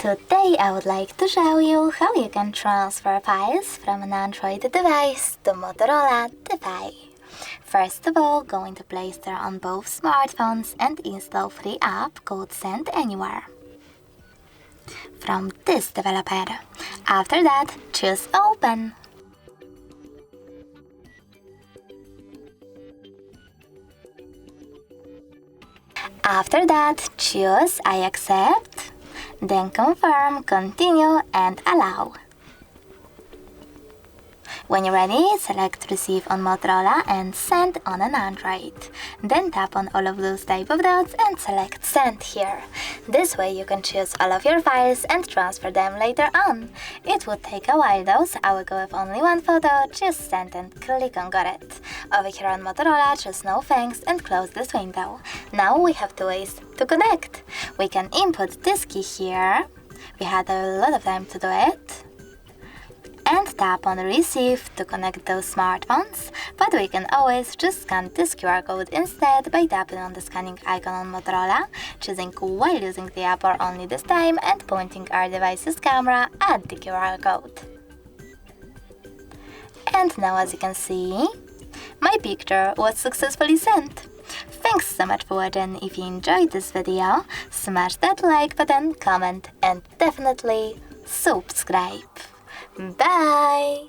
Today I would like to show you how you can transfer files from an Android device to Motorola Defy. First of all, go into Play Store on both smartphones and install free app called Send Anywhere from this developer. After that, choose Open. After that, choose I accept, then confirm, continue and allow. When you're ready, select Receive on Motorola and Send on an Android. Then tap on all of those type of dots and select Send here. This way you can choose all of your files and transfer them later on. It would take a while though, so I will go with only one photo, choose Send and click on Got It. Over here on Motorola, choose No Thanks and close this window. Now we have two ways to connect. We can input this key here. We had a lot of time to do it. And tap on Receive to connect those smartphones, but we can always just scan this QR code instead by tapping on the scanning icon on Motorola, choosing while using the app or only this time, and pointing our device's camera at the QR code. And now, as you can see, my picture was successfully sent. Thanks so much for watching. If you enjoyed this video, smash that like button, comment and definitely subscribe. Bye!